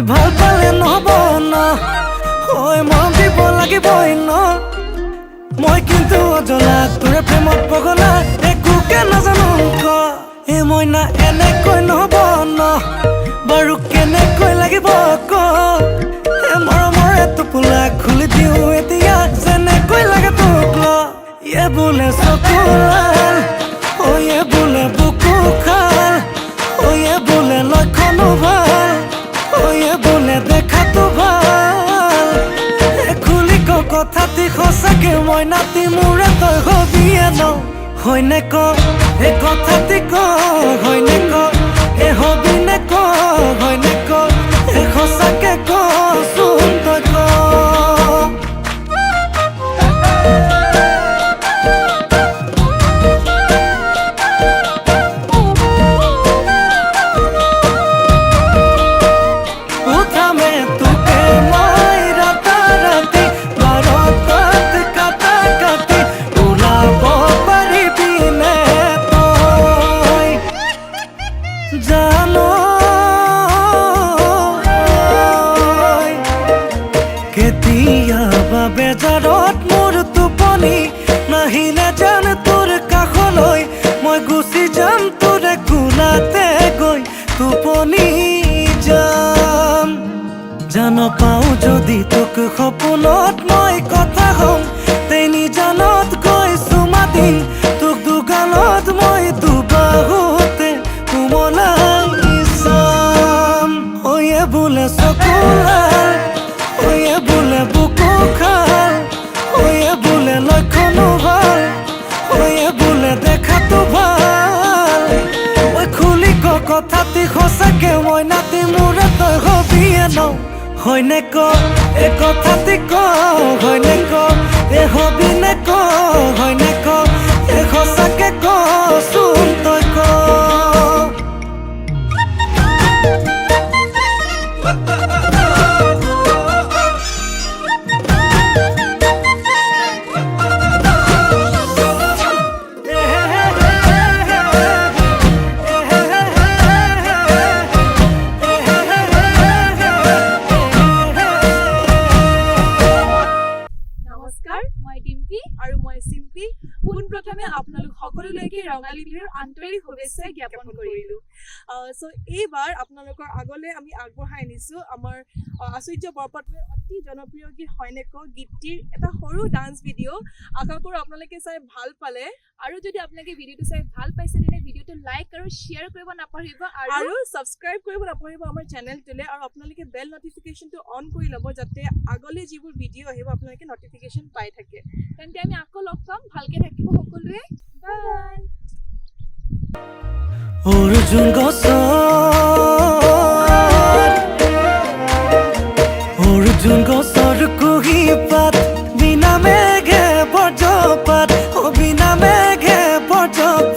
ভাল পালে নহব ন মৰম দিব লাগিবই ন মই কিন্তু অজলা তোৰে প্ৰেমত পগলা একোকে নাজানো ক মইনা এনেকৈ নহব ন বাৰু কেনেকৈ লাগিব ক মৰমৰ টোপোলা খুলি দিওঁ এতিয়া যেনেকৈ লাগে তোক ল বোলে চকুলাল বোলে বুকু খাল বোলে লক্ষণো ভাল বোলে দেখাতো ভাল খুলি ক কথাটি সঁচাকে মই নাতি মোৰে তই হবিয়ে ন হয়নে ক কথাটি ক হয়নে ক হবি নে ক হয়নে ক সঁচাকে ক চোন তই ক বেজাৰত মোৰ টোপনি নাহিলে জান তোৰ কাষলৈ মই গুচি যাম তোৰে কোলাতে গৈ টোপনি যাম জান পাওঁ যদি তোক সপোনত মই কথা হম তেনি জানত গৈ চুমা দিম তোক দুগালত মই দুবাহুতে কোমলাই চাম বোলে চকুলাল বোলে বুকু খাল বোলে লক্ষণো ভাল বোলে দেখাতো ভাল খুলি ক কথাটি সঁচাকে মই নাতি মোৰে তই হবিয়ে ন হয়নে ক কথাটি ক হয়নে ক হবি নে ক হয়নে ক সঁচাকে ক চোন তই ক পোনপ্ৰথমে আপোনালোক সকলোলৈকে ৰঙালী বিহুৰ আন্তৰিক শুভেচ্ছা জ্ঞাপন কৰিলো এইবাৰ আপোনালোকৰ আগলৈ আমি আগবঢ়াই আনিছো আমাৰ আচুৰ্য বৰপাত্ৰৰ অতি জনপ্ৰিয় গীত হয়নে ক গীতটিৰ এটা সৰু ডান্স ভিডিঅ' আশা কৰোঁ আপোনালোকে চাই ভাল পালে আৰু যদি আপোনালোকে ভিডিঅ'টো চাই ভাল পাইছে তেনে ভিডিঅ'টো লাইক আৰু শ্বেয়াৰ কৰিব নাপাহৰিব আৰু ছাবস্ক্ৰাইব কৰিব নাপাহৰিব আমাৰ চেনেলটোলৈ আৰু আপোনালোকে বেল নটিফিকেশ্যনটো অন কৰি ল'ব যাতে আগলৈ যিবোৰ ভিডিঅ' আহিব আপোনালোকে নটিফিকেশ্যন পাই থাকে তেন্তে আমি আকৌ লগ পাম ভালকে থাকিব সকলোৱে বাই অৰ্জুন গছ